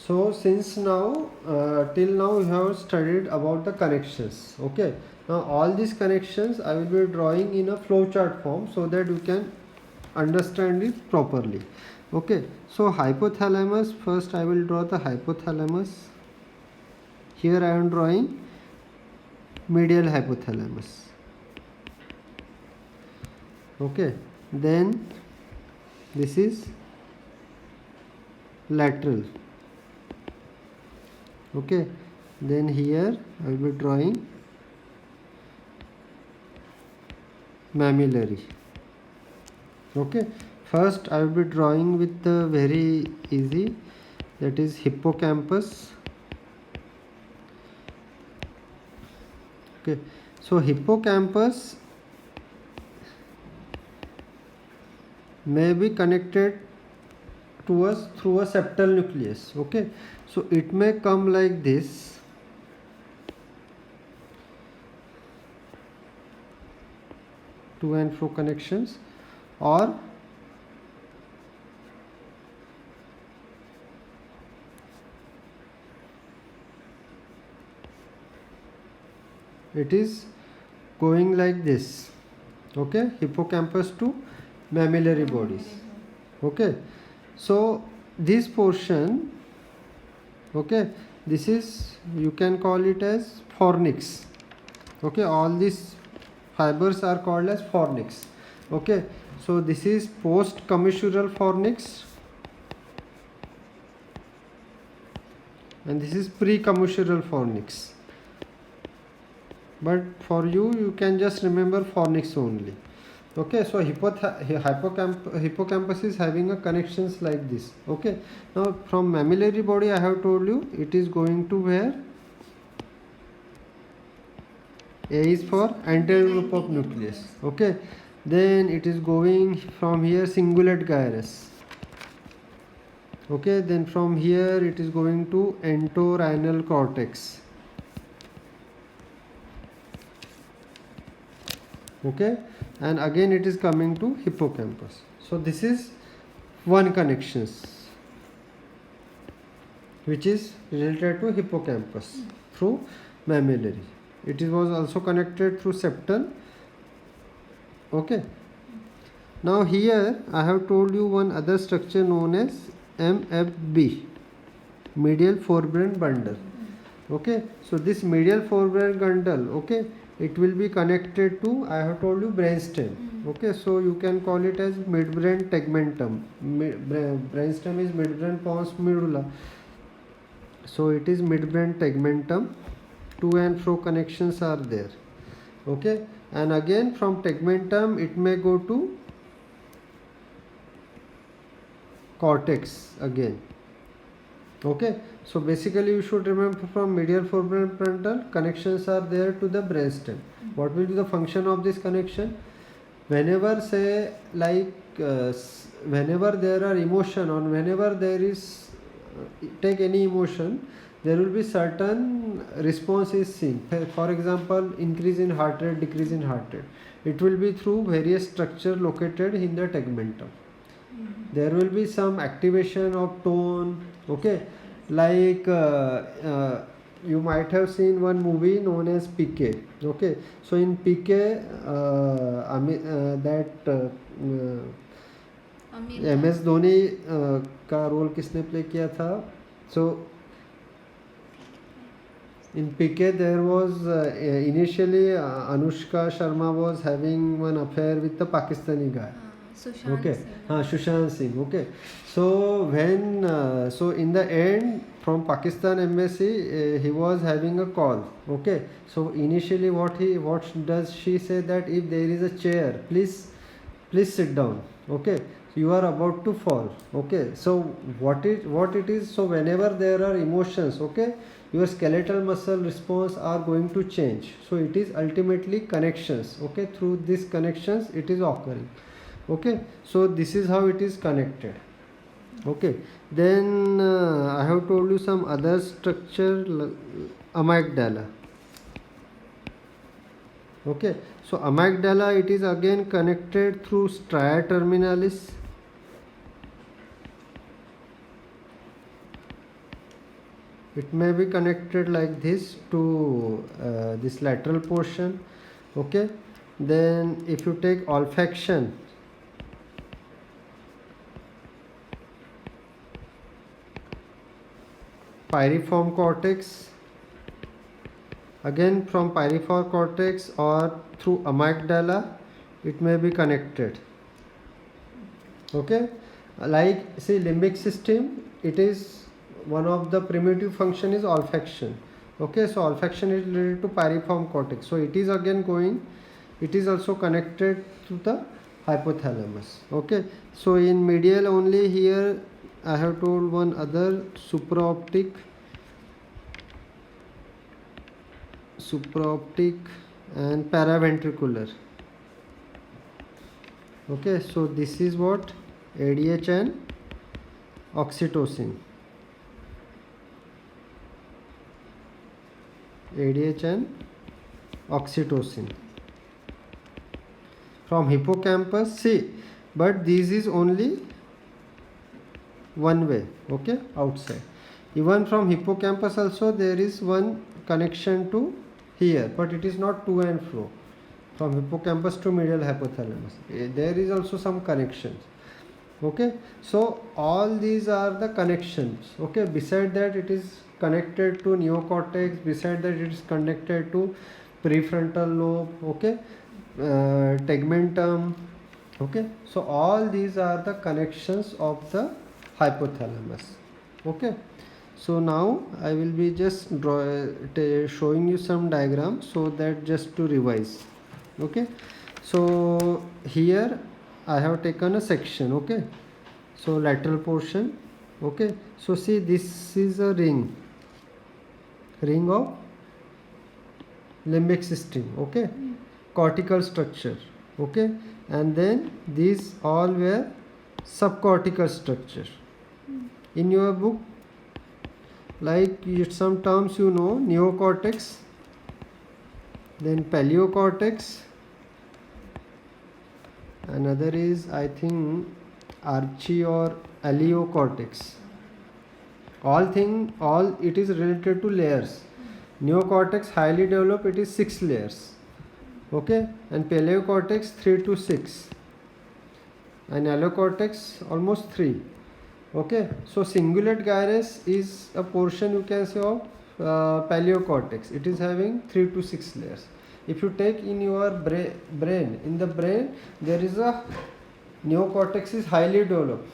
So since now till now we have studied about the connections. Okay, now all these connections I will be drawing in a flowchart form so that you can understand it properly. Okay, so hypothalamus, first I will draw the hypothalamus. Here I am drawing medial hypothalamus. Okay, then this is lateral. Okay, then here I will be drawing mammillary. Okay, first I will be drawing with the very easy, that is hippocampus. Okay, so hippocampus may be connected to us through a septal nucleus. Okay, so it may come like this, to and fro connections, or it is going like this. Okay, hippocampus to mammillary bodies. Okay, so this portion, okay, this is, you can call it as fornix. Okay, all these fibers are called as fornix. Okay, so this is post commissural fornix and this is pre commissural fornix, but for you can just remember fornix only. Okay, so hippocampus is having a connections like this. Okay, now from mammillary body I have told you it is going to where? A is for anterior loop of nucleus. Okay, then it is going from here cingulate gyrus. Okay, then from here it is going to entorhinal cortex. Okay, and again it is coming to hippocampus. So this is one connections which is related to hippocampus through mammillary. It was also connected through septal. Okay, now here I have told you one other structure known as MFB, medial forebrain bundle. Okay, so this medial forebrain bundle, okay, it will be connected to, I have told you, brainstem. Okay, so you can call it as midbrain tegmentum. Brainstem is midbrain pons medulla, so it is midbrain tegmentum. To and fro connections are there. Okay, and again from tegmentum it may go to cortex again. Okay, so basically you should remember from medial forebrain bundle connections are there to the brainstem. What will be the function of this connection? Whenever say whenever there are emotion, or whenever there is take any emotion, there will be certain response is seen. For example, increase in heart rate, decrease in heart rate. It will be through various structure located in the tegmentum. There will be some activation of tone. Okay, like you might have seen one movie known as PK. Okay, so in PK, MS Dhoni का role किसने play किया था? So in PK there was initially Anushka Sharma was having one affair with the Pakistani guy. Sushant Singh. Okay, so when so in the end from Pakistan embassy he was having a call. Okay, so initially what does she say, that if there is a chair, please sit down. Okay, you are about to fall. Okay, so what it is, so whenever there are emotions, okay, your skeletal muscle response are going to change. So it is ultimately connections. Okay, through these connections it is occurring. Okay, so this is how it is connected. Okay, then I have told you some other structure, amygdala. Okay, so amygdala, it is again connected through stria terminalis. it may be connected like this to this lateral portion. Okay, then if you take olfaction, piriform cortex, again from piriform cortex or through amygdala it may be connected. Okay, like see limbic system, it is one of the primitive function is olfaction. Okay, so olfaction is related to piriform cortex, so it is again going, it is also connected to the hypothalamus. Okay, so in medial only here I have told one other supraoptic and paraventricular. Okay, so this is what ADH and oxytocin. ADH and oxytocin from hippocampus. See, but this is only one way. Okay, outside. Even from hippocampus also there is one connection to here, but it is not to and fro from hippocampus to medial hypothalamus. There is also some connections. Okay, so all these are the connections. Okay, beside that it is connected to neocortex, beside that it is connected to prefrontal lobe. Okay, tegmentum. Okay, so all these are the connections of the hypothalamus. Okay, so now I will be just showing you some diagrams so that just to revise. Okay, so here I have taken a section. Okay, so lateral portion. Okay, so see this is a ring of limbic system. Okay, cortical structure. Okay, and then these all were subcortical structure. In your book, like some terms you know, neocortex, then paleocortex, another is I think archie or aleocortex. All it is related to layers. Neocortex highly developed, it is 6 layers. Okay, and paleocortex 3 to 6, and allocortex almost 3. Okay, so cingulate gyrus is a portion you can say of paleocortex. It is having 3 to 6 layers. If you take in your brain, in the brain there is a neocortex is highly developed.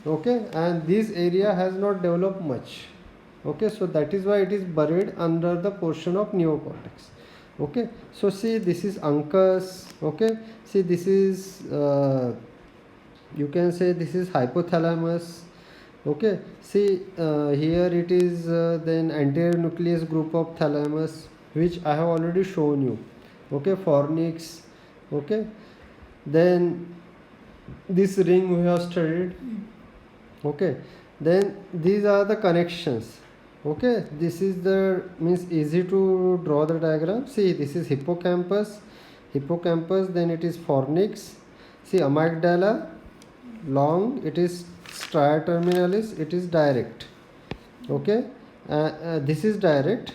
Okay, and this area has not developed much. Okay, so that is why it is buried under the portion of neocortex. Okay, so see this is uncus. Okay, see this is you can say this is hypothalamus. Okay, see here it is then anterior nucleus group of thalamus, which I have already shown you. Okay, fornix. Okay, then this ring we have studied. Okay, then these are the connections. Okay, this is the means easy to draw the diagram. See this is hippocampus, then it is fornix. See amygdala, long, it is stria terminalis, it is direct. Okay, this is direct,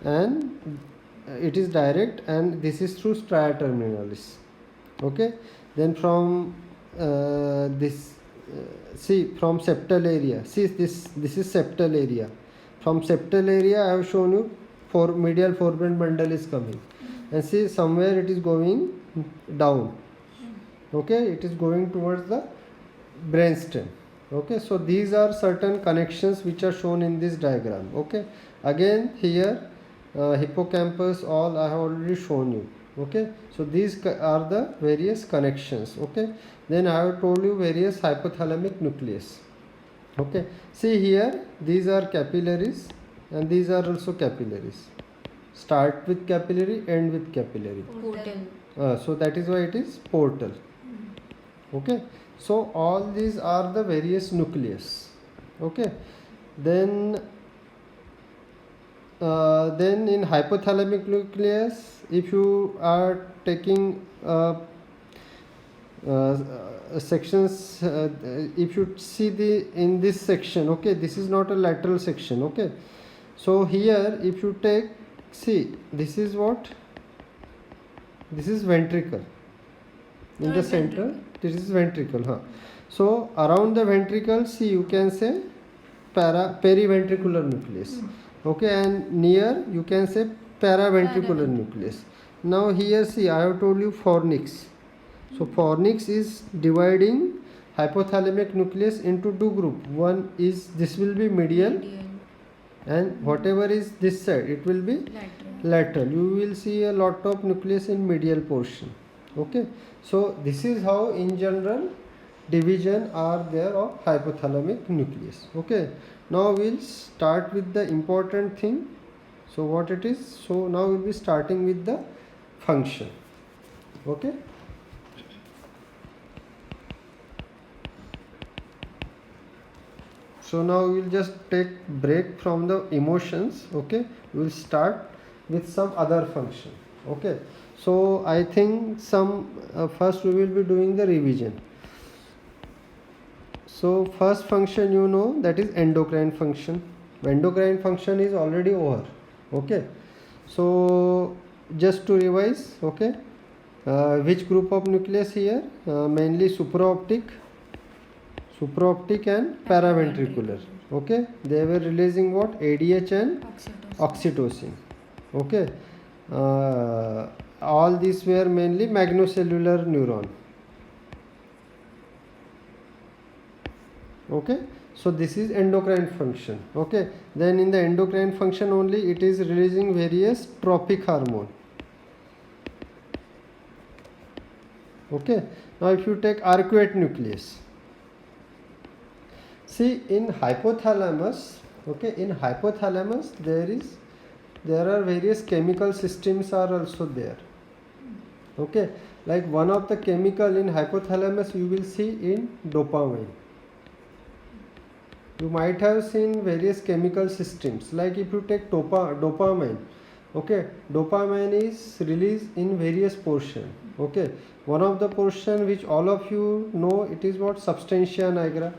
and it is direct, and this is through stria terminalis. Okay, then from this see from septal area, see this is septal area. From septal area I have shown you for medial forebrain bundle is coming, and see somewhere it is going down. Okay, it is going towards the brainstem. Okay, so these are certain connections which are shown in this diagram. Okay, again here hippocampus, all I have already shown you. Okay, so these are the various connections. Okay, then I have told you various hypothalamic nucleus. Okay, see here these are capillaries and these are also capillaries. Start with capillary, end with capillary. Portal. So that is why it is portal. Okay, so all these are the various nucleus. Okay, then in hypothalamic nucleus, if you are taking sections, if you see in this section, okay, this is not a lateral section. Okay, So here if you take, see, this is what, this is ventricle in the center, this is ventricle. So around the ventricle, see, you can say periventricular nucleus. Okay, and near you can say paraventricular nucleus. Now here, see, I have told you fornix. So fornix is dividing hypothalamic nucleus into two groups. One is, this will be medial, and whatever is this side, it will be lateral. You will see a lot of nucleus in medial portion. Okay, so this is how in general division are there of hypothalamic nucleus. Okay, now we'll start with the important thing. So what it is? So now we'll be starting with the function. Okay. So now we'll just take break from the emotions. Okay, we'll start with some other function. Okay, so I think some first we will be doing the revision. So first function, you know, that is endocrine function. Endocrine function is already over. Okay, so just to revise, okay, which group of nucleus here? Mainly supraoptic and paraventricular. Okay, they were releasing what? ADH and oxytocin. Okay, all these were mainly magnocellular neuron. Okay, so this is endocrine function. Okay, then in the endocrine function only, it is releasing various trophic hormone. Okay, now if you take arcuate nucleus, see, in hypothalamus, okay, in hypothalamus there are various chemical systems are also there. Okay, like one of the chemical in hypothalamus you will see in dopamine. You might have seen various chemical systems, like if you take dopamine, okay, dopamine is released in various portions. Okay, one of the portion which all of you know, it is what? Substantia nigra.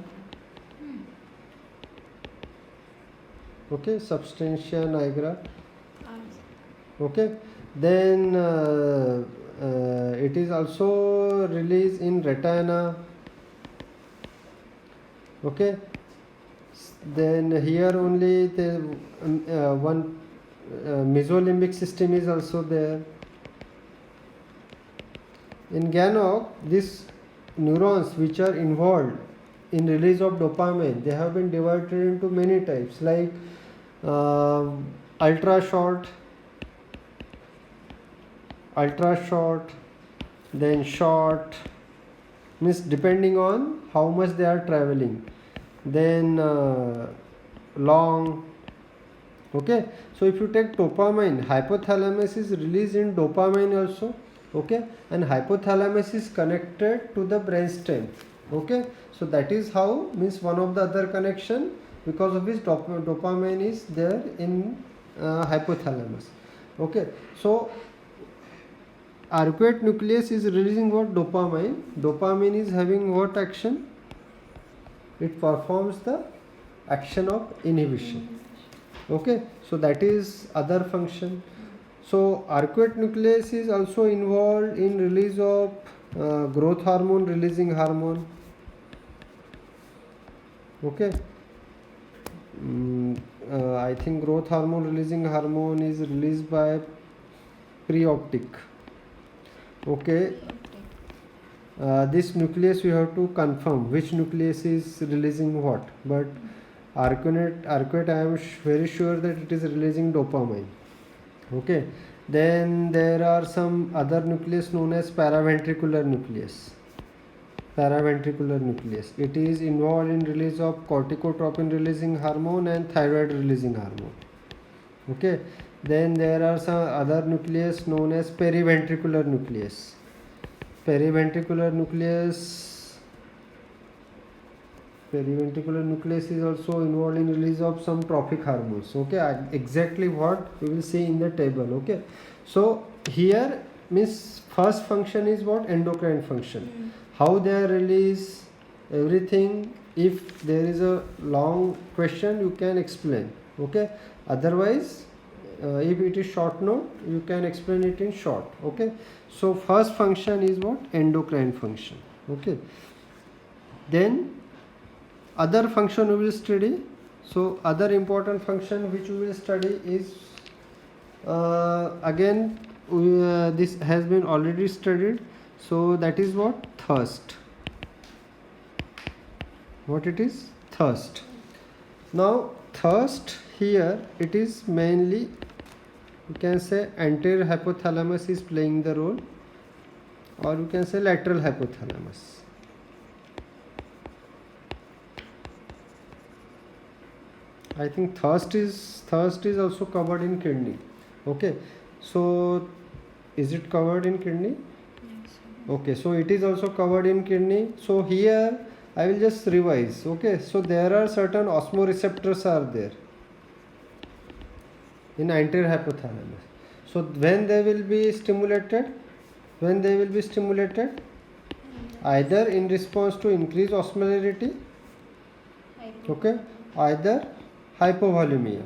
Okay, substantia nigra. Okay, then it is also released in retina. Okay, then here only the one mesolimbic system is also there. In GANOC, these neurons which are involved in release of dopamine, they have been divided into many types, like ultra short, then short, means depending on how much they are traveling, then long. Okay, so if you take dopamine, hypothalamus is released in dopamine also. Okay, and hypothalamus is connected to the brainstem. Okay, so that is how, means one of the other connection, because of which dopamine is there in hypothalamus. Okay, so arcuate nucleus is releasing what? Dopamine. Dopamine is having what action? It performs the action of inhibition. Okay, so that is other function. So arcuate nucleus is also involved in release of growth hormone releasing hormone. Okay, I think growth hormone releasing hormone is released by preoptic. Okay, this nucleus we have to confirm which nucleus is releasing what, but arcuate I am very sure that it is releasing dopamine. Okay, then there are some other nucleus known as paraventricular nucleus. It is involved in release of corticotropin releasing hormone and thyroid releasing hormone. Okay, then there are some other nucleus known as periventricular nucleus. Periventricular nucleus is also involved in release of some trophic hormones. Okay, exactly what we will see in the table. Okay, so here means first function is what? Endocrine function. How they are released, everything. If there is a long question, you can explain. Okay, otherwise if it is short note, you can explain it in short. Okay, so first function is what? Endocrine function. Okay, then other function we will study. So other important function which we will study is again this has been already studied. So that is what? Thirst. What it is? Thirst. Now thirst here, it is mainly, you can say anterior hypothalamus is playing the role, or you can say lateral hypothalamus. I think thirst is also covered in kidney. Okay, so is it covered in kidney? Okay, so it is also covered in kidney. So here I will just revise. Okay, so there are certain osmoreceptors are there in anterior hypothalamus. So when they will be stimulated? Either in response to increased osmolarity, okay, either hypovolemia.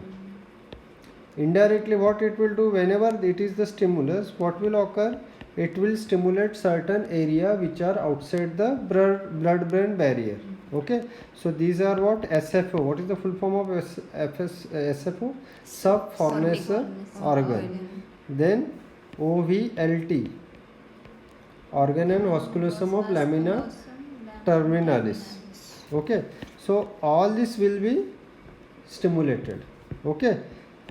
Indirectly what it will do, whenever it is the stimulus, what will occur? It will stimulate certain area which are outside the blood-brain barrier. Okay, so these are what? SFO. What is the full form of SFO? Subfornacer organ. Then OVLT, organum vasculosum of lamina terminalis. Okay, so all this will be stimulated. Okay,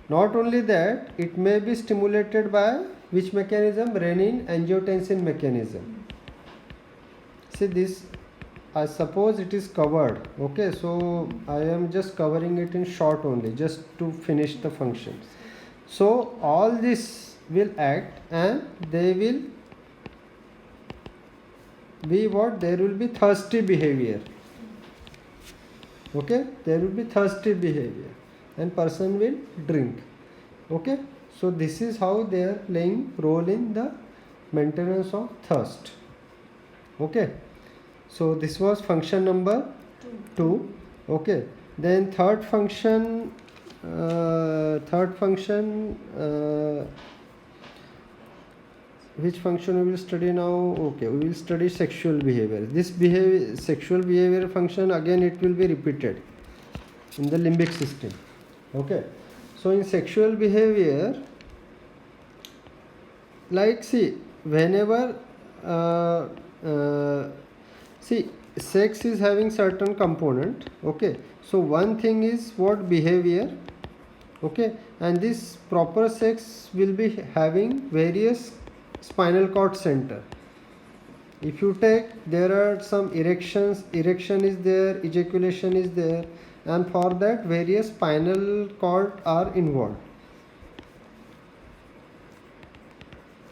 not only that, it may be stimulated by which mechanism? Renin angiotensin mechanism. See this, I suppose it is covered. Okay, so I am just covering it in short only, just to finish the functions. So all this will act and they will be what? There will be thirsty behavior. Okay, there will be thirsty behavior and person will drink. Okay, so this is how they are playing role in the maintenance of thirst. Okay, so this was function number 2. Okay, then third function which function we will study now? Okay, we will study sexual behavior. This sexual behavior function, again it will be repeated in the limbic system. Okay, so in sexual behavior, like see, whenever see, sex is having certain component. Okay, so one thing is what? Behavior. Okay, and this proper sex will be having various spinal cord center. If you take, there are some erection is there, ejaculation is there, and for that various spinal cord are involved.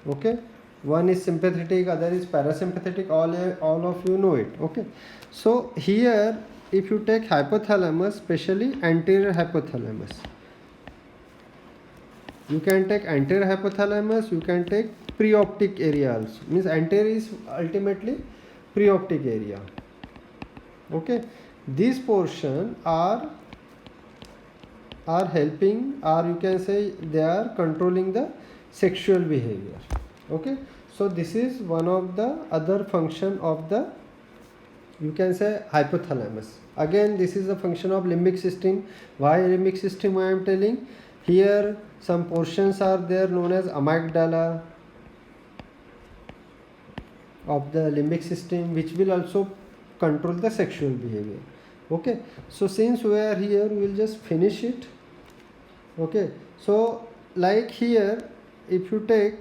Okay, one is sympathetic, other is parasympathetic, all of you know it. Okay, so here if you take hypothalamus, especially anterior hypothalamus, you can take anterior hypothalamus, you can take preoptic area also. Means anterior is ultimately preoptic area. Okay, these portion are helping, or you can say they are controlling the sexual behavior. Okay, so this is one of the other function of the, you can say, hypothalamus. Again, this is a function of limbic system. Why limbic system I am telling? Here some portions are there known as amygdala of the limbic system, which will also control the sexual behavior. Okay, so since we are here, we will just finish it. Okay, so like here, if you take,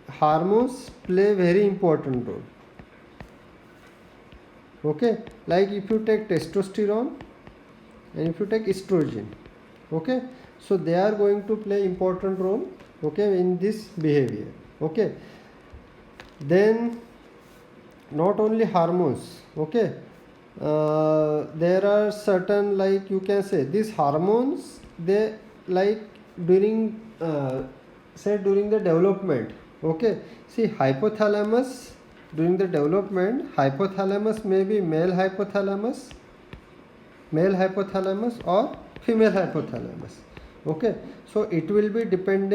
hormones play very important role. Okay, like if you take testosterone and if you take estrogen, okay, so they are going to play important role, okay, in this behavior. Okay, then not only hormones, okay, there are certain, like you can say, these hormones, they like during during the development. Okay, see, hypothalamus, during the development, hypothalamus may be male hypothalamus or female hypothalamus. Okay, so it will depend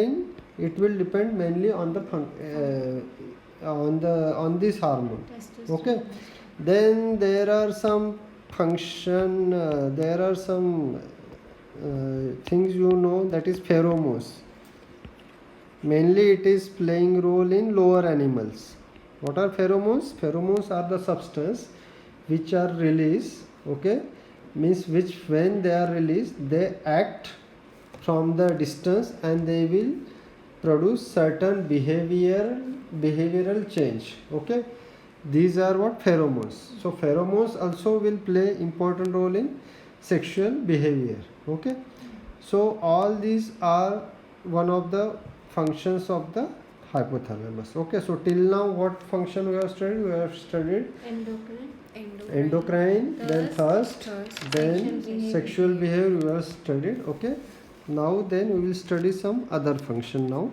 mainly on the on this hormone. Okay, then there are some things that is pheromones. Mainly it is playing role in lower animals. What are pheromones? Pheromones are the substance which are released, okay, means which when they are released they act from the distance and they will produce certain behavioral change. Okay, these are what pheromones. So pheromones also will play important role in sexual behavior. Okay, so all these are one of the functions of the hypothalamus. Okay, so till now what function we have studied? We have studied endocrine, then thirst, then sexual behavior we have studied. Okay, now then we will study some other function now.